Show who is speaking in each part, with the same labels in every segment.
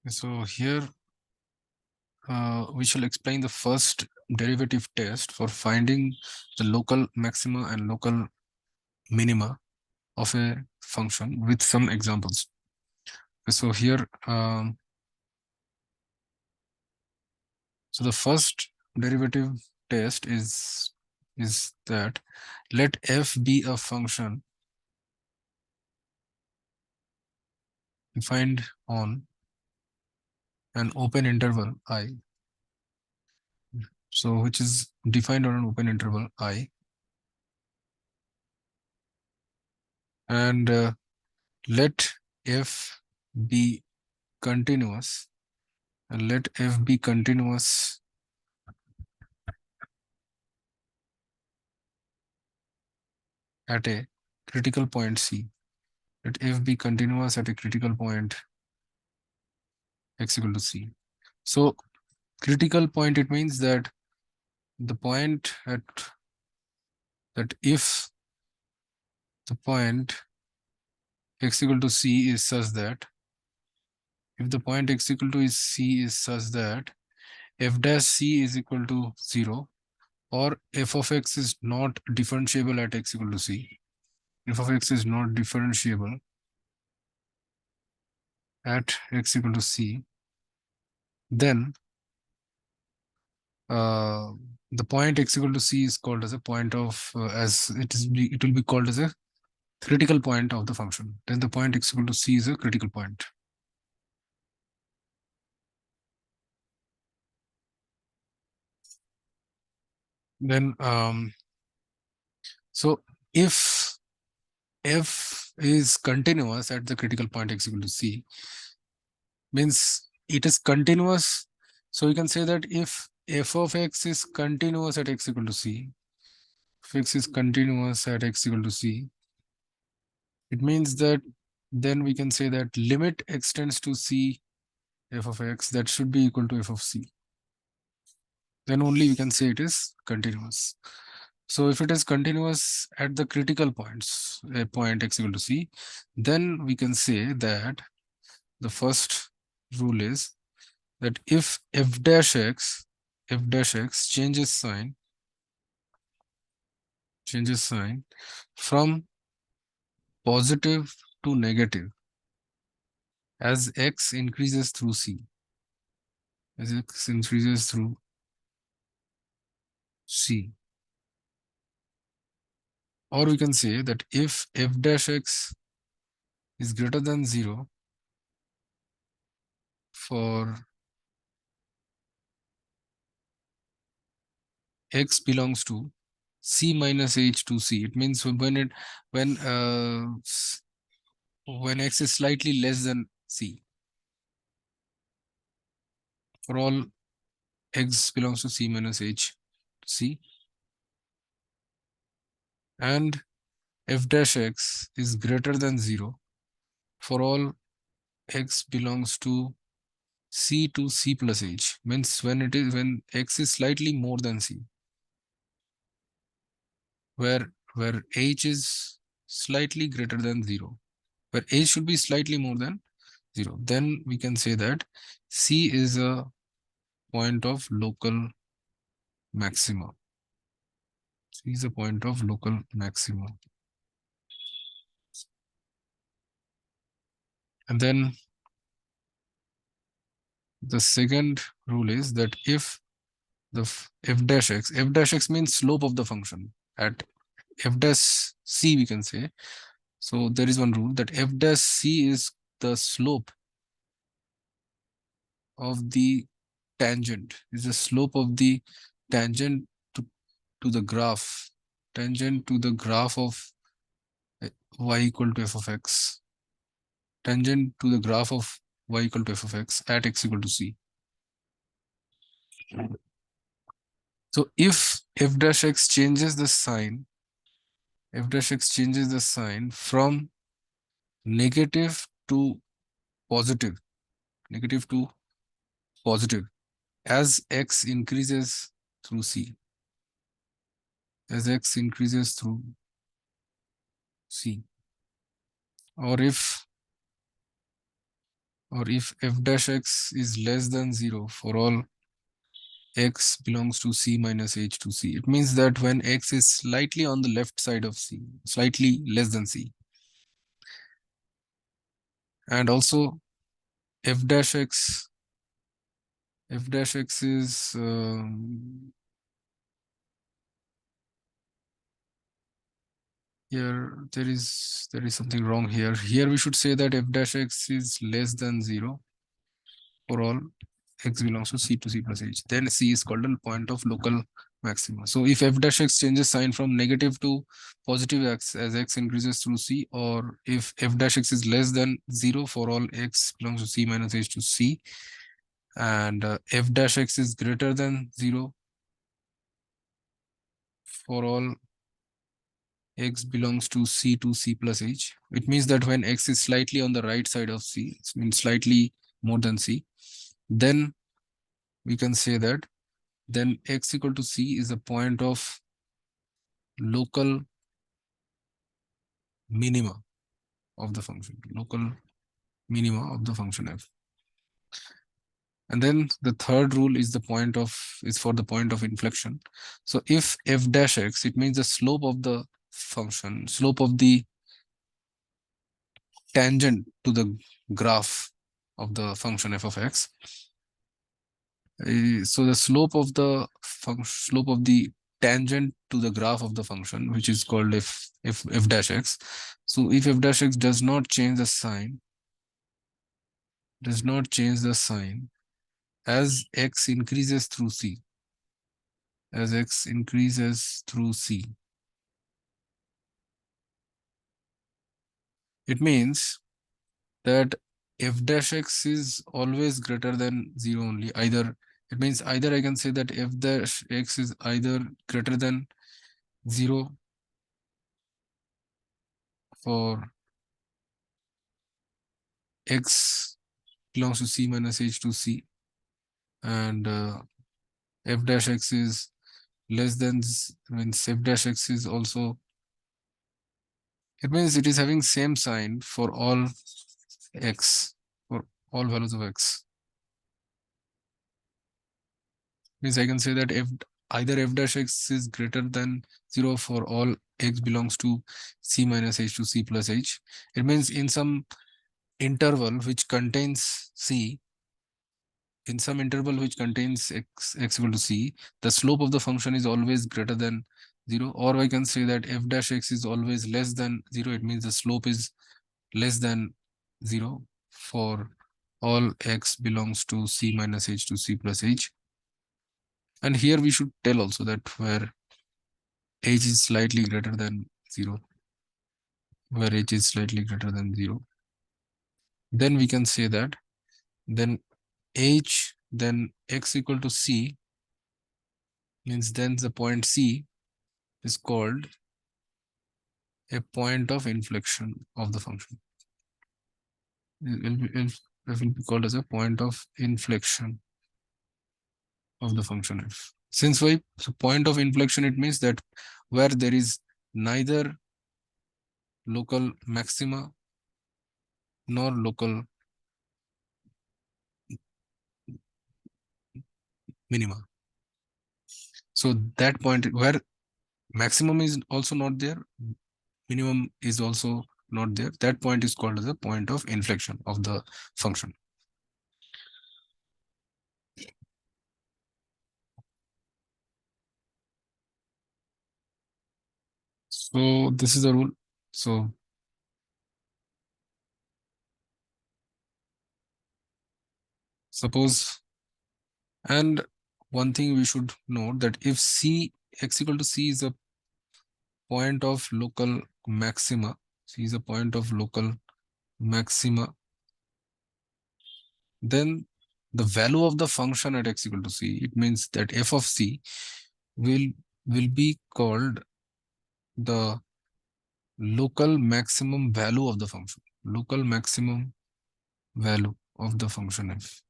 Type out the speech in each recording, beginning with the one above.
Speaker 1: So here we shall explain the first derivative test for finding the local maxima and local minima of a function with some examples. So here, so the first derivative test is that let f be a function defined on an open interval I. So which is defined on an open interval I, and let f be continuous, and let f be continuous at a critical point C. Let f be continuous at a critical point x equal to C. So critical point, it means that the point at that if the point x equal to C is such that, if the point x equal to C is such that f dash C is equal to 0, or f of x is not differentiable at x equal to C. F of x is not differentiable at x equal to C, then the point x equal to C is called as a point of, it will be called as a critical point of the function. Then the point x equal to C is a critical point. Then so if f is continuous at the critical point x equal to C, means it is continuous. So we can say that if f of x is continuous at x equal to C, if x is continuous at x equal to C, it means that then we can say that limit extends to C f of x, that should be equal to f of C. Then only we can say it is continuous. So if it is continuous at the critical points, a point x equal to C, then we can say that the first rule is that if f dash x changes sign from positive to negative as x increases through C, as x increases through C. Or we can say that if f dash x is greater than 0 for x belongs to C minus h to C, it means when x is slightly less than C, for all x belongs to C minus h to C, and f dash x is greater than 0 for all x belongs to C to C plus h, means when x is slightly more than C, where h is slightly greater than 0, where h should be slightly more than 0, then we can say that C is a point of local maxima. C is a point of local maxima. And then the second rule is that if the f dash x means slope of the function at f dash C, we can say. So there is one rule that f dash C is the slope of the tangent, is the slope of the tangent to the graph, tangent to the graph of y equal to f of x, tangent to the graph of y equal to f of x at x equal to C. So if f dash x changes the sign, f dash x changes the sign from negative to positive, negative to positive, as x increases through C, as x increases through C, or if or if f dash x is less than 0 for all x belongs to C minus H to C. It means that when x is slightly on the left side of C, slightly less than C. And also f dash x is here there is something wrong here. Here we should say that f dash x is less than 0 for all x belongs to C to C plus H. Then C is called a point of local maxima. So if f dash x changes sign from negative to positive x as x increases through C, or if f dash x is less than 0 for all x belongs to C minus H to C, and f dash x is greater than 0 for all x belongs to C to C plus H. It means that when x is slightly on the right side of C, it means slightly more than C, then we can say that then x equal to C is a point of local minima of the function, local minima of the function f. And then the third rule is for the point of inflection. So if f dash x, it means the slope of the function, slope of the tangent to the graph of the function f of x. So the slope of the tangent to the graph of the function, which is called f dash x. So if f dash x does not change the sign, as x increases through C, it means that f dash x is always greater than 0 only. Either it means either I can say that f dash x is either greater than 0 for x belongs to C minus H to C, and f dash x is less than, means f dash x is also, it means it is having same sign for all x, for all values of x. Means I can say that if either f dash x is greater than 0 for all x belongs to C minus H to C plus H. It means in some interval which contains C, in some interval which contains x equal to C, the slope of the function is always greater than 0. Or I can say that f dash x is always less than 0. It means the slope is less than 0 for all x belongs to C minus H to C plus H. And here we should tell also that where h is slightly greater than 0, then we can say that then x equal to C means then the point C is called a point of inflection of the function. It will be called as a point of inflection of the function f. Since why? So point of inflection, it means that where there is neither local maxima nor local minima. So that point where maximum is also not there, minimum is also not there, that point is called as a point of inflection of the function. So this is the rule. So suppose, and one thing we should note that if C x equal to C is a point of local maxima, C is a point of local maxima, then the value of the function at x equal to C, it means that f of C will be called the local maximum value of the function, local maximum value of the function f.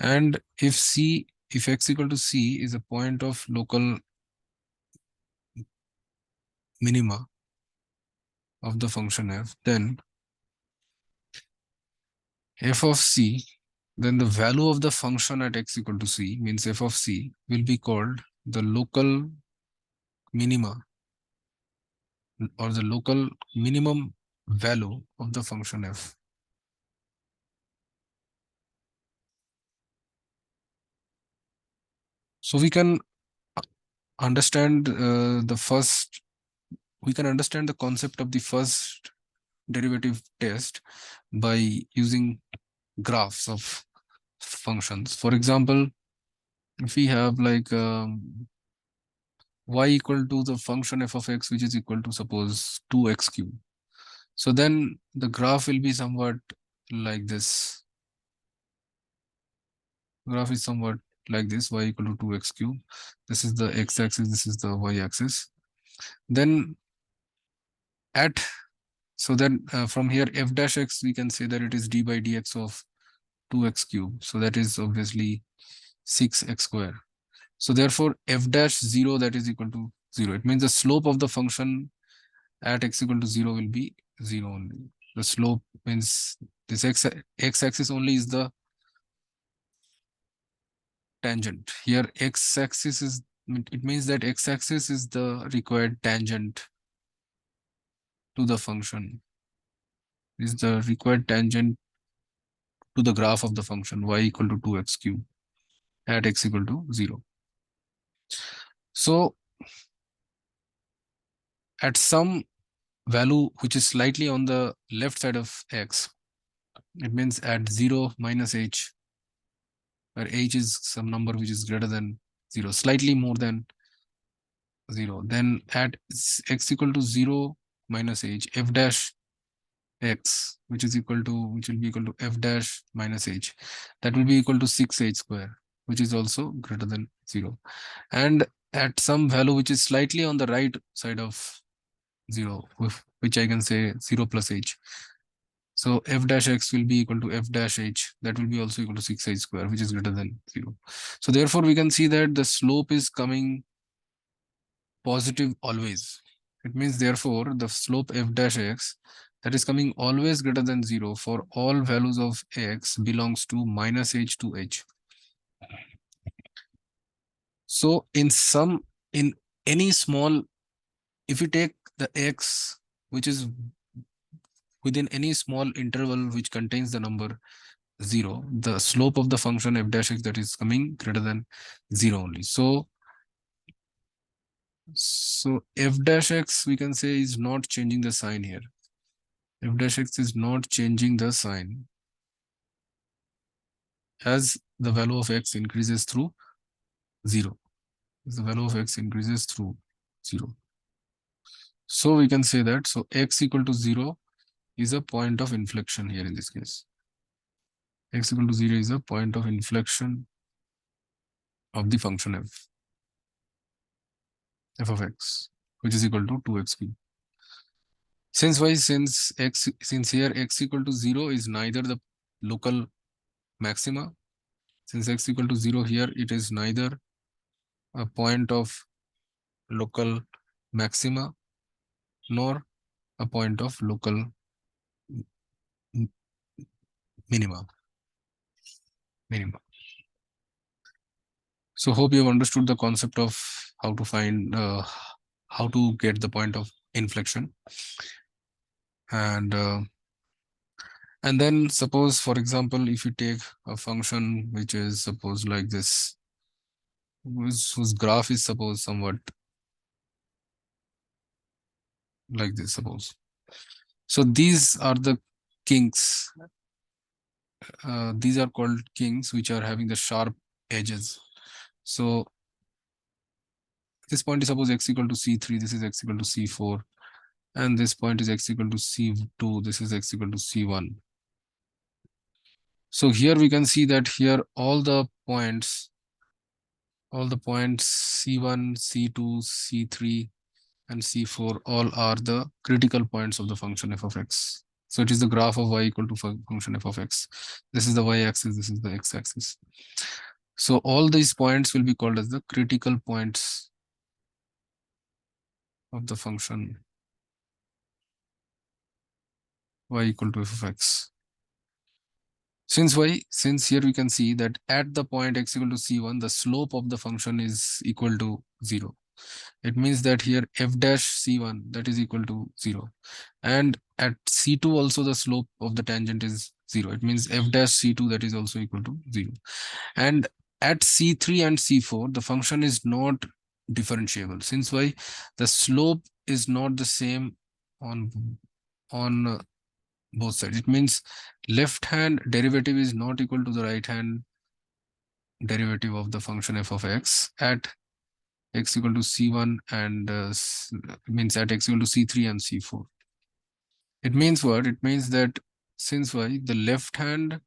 Speaker 1: And if x equal to C is a point of local minima of the function f, then f of c, then the value of the function at x equal to c means f of c will be called the local minima or the local minimum value of the function f. So we can understand we can understand the concept of the first derivative test by using graphs of functions. For example, if we have like y equal to the function f of x, which is equal to suppose 2x cube. So then the graph will be somewhat like this. Graph is somewhat like this, y equal to 2x cube. This is the x-axis, this is the y-axis. Then at, so then from here f dash x, we can say that it is d by dx of 2x cube. So that is obviously 6x square. So therefore f dash 0, that is equal to 0. It means the slope of the function at x equal to 0 will be 0 only. The slope means this x-axis only is the tangent. Here x-axis is, it means that x-axis is the required tangent to the function, is the required tangent to the graph of the function y equal to 2x cube at x equal to 0. So at some value which is slightly on the left side of x, it means at 0 minus h, where h is some number which is greater than 0, slightly more than 0. Then at x equal to 0 minus h, f dash x, which will be equal to f dash minus h, that will be equal to 6h square, which is also greater than 0. And at some value which is slightly on the right side of 0, which I can say 0 plus h. So f dash x will be equal to f dash h, that will be also equal to 6h square, which is greater than 0. So therefore we can see that the slope is coming positive always. It means therefore the slope f dash x, that is coming always greater than 0 for all values of x belongs to minus h to h. So in any small, if you take the x which is within any small interval which contains the number 0, the slope of the function f dash x, that is coming greater than 0 only. So f dash x, we can say, is not changing the sign here. F dash x is not changing the sign as the value of x increases through 0. As the value of x increases through 0. So we can say that, so x equal to 0 is a point of inflection here in this case. X equal to 0 is a point of inflection of the function f of x, which is equal to 2x cube. Since why? Since here x equal to 0 is neither the local maxima, since x equal to 0 here, it is neither a point of local maxima nor a point of local minima. So hope you have understood the concept of how to find, how to get the point of inflection. And then suppose, for example, if you take a function which is suppose like this, whose graph is suppose somewhat like this, suppose. So these are the kinks. These are called kinks, which are having the sharp edges. So this point is suppose x equal to c3, this is x equal to c4, and this point is x equal to c2, this is x equal to c1. So here we can see that here all the points c1, c2, c3, and c4 all are the critical points of the function f of x. So it is the graph of y equal to function f of x. This is the y-axis, this is the x-axis. So all these points will be called as the critical points of the function y equal to f of x. Since why? Since here we can see that at the point x equal to c1, the slope of the function is equal to 0. It means that here f dash c1 that is equal to 0. And at c2 also the slope of the tangent is 0. It means f dash c2 that is also equal to 0. And at c3 and c4, the function is not differentiable. Since why? The slope is not the same on both sides. It means left hand derivative is not equal to the right hand derivative of the function f of x at x equal to c1 and means at x equal to c3 and c4. It means what? It means that since y the left hand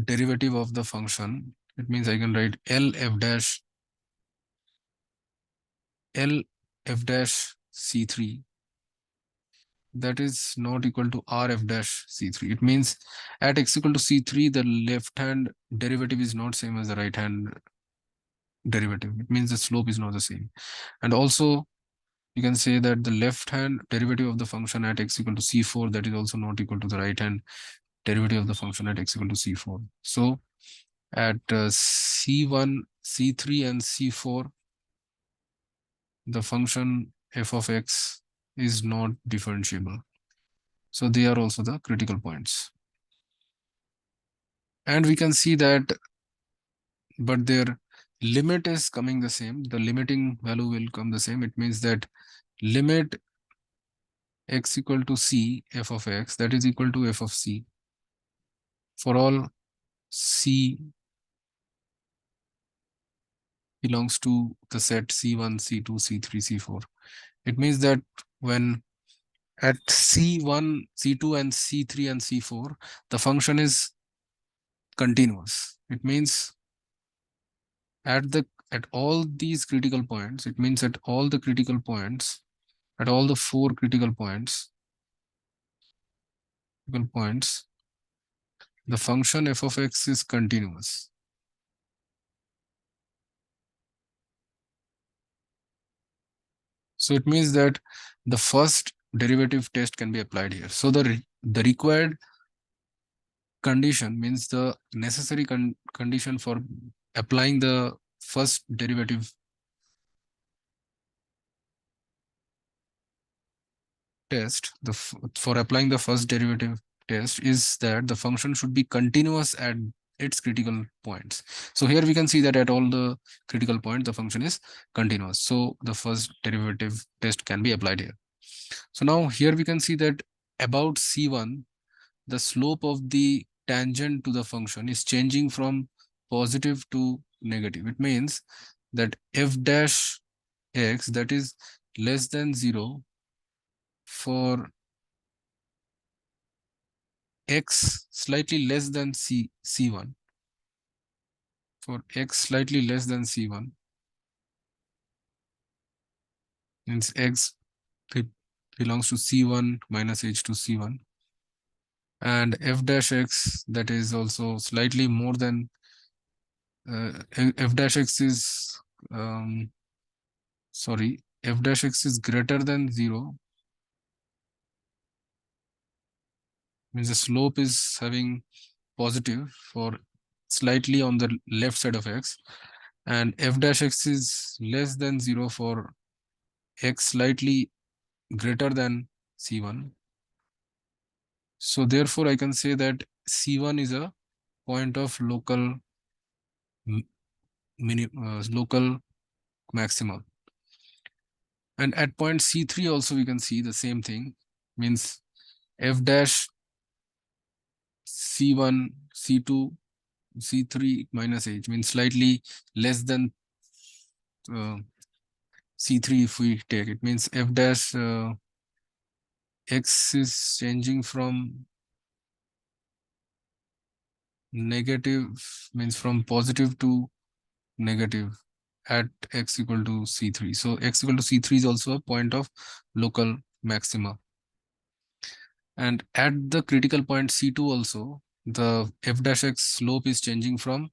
Speaker 1: derivative of the function, it means I can write L f dash c3 that is not equal to r f dash c3. It means at x equal to c3 the left hand derivative is not same as the right hand derivative. It means the slope is not the same. And also you can say that the left hand derivative of the function at x equal to c4 that is also not equal to the right hand derivative of the function at x equal to c4. So at c1, c3 and c4 the function f of x is not differentiable. So they are also the critical points. And we can see that, but their limit is coming the same. The limiting value will come the same. It means that limit x equal to c f of x that is equal to f of c for all c belongs to the set c1, c2, c3, c4. It means that when at c1, c2 and c3 and c4 the function is continuous. It means at all these critical points, it means at all the critical points, at all the four critical points, the function f of x is continuous. So it means that the first derivative test can be applied here. So the required condition means the necessary condition for applying the first derivative test, for applying the first derivative test is that the function should be continuous at its critical points. So here we can see that at all the critical points the function is continuous. So the first derivative test can be applied here. So now here we can see that about c1 the slope of the tangent to the function is changing from positive to negative. It means that f dash x that is less than 0 for x slightly less than c1, for x slightly less than c1 means x belongs to c1 minus h to c1, and f dash x that is also slightly more than f dash x is sorry, f dash x is greater than 0 means the slope is having positive for slightly on the left side of x, and f dash x is less than 0 for x slightly greater than c1. So therefore I can say that c1 is a point of local local maximum. And at point c3 also we can see the same thing, means f dash c1, c2, c3 minus h means slightly less than c3 if we take it, means f dash x is changing from negative, means from positive to negative at x equal to c3. So x equal to c3 is also a point of local maxima. And at the critical point c2 also, the f dash x slope is changing from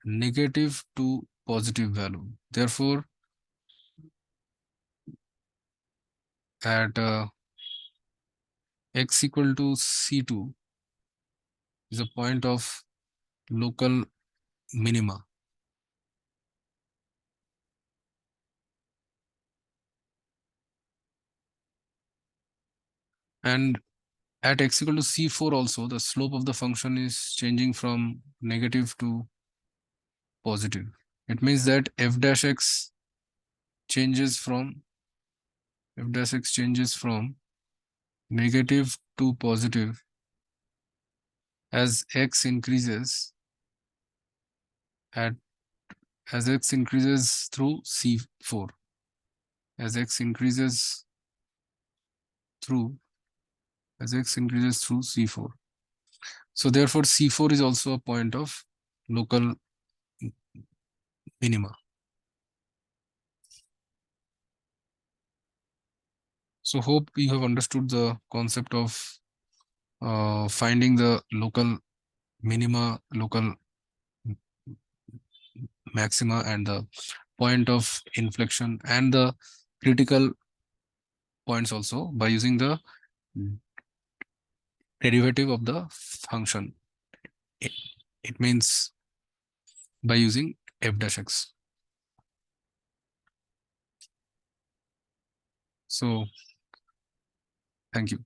Speaker 1: negative to positive value. Therefore, at x equal to C2 is a point of local minima. And at x equal to C4 also, the slope of the function is changing from negative to positive. It means that f dash x changes from negative to positive as x increases at as x increases through C4. As x increases through C4. So therefore C4 is also a point of local minima. So hope you have understood the concept of finding the local minima, local maxima, and the point of inflection and the critical points also by using the derivative of the function. It means by using f dash x. So thank you.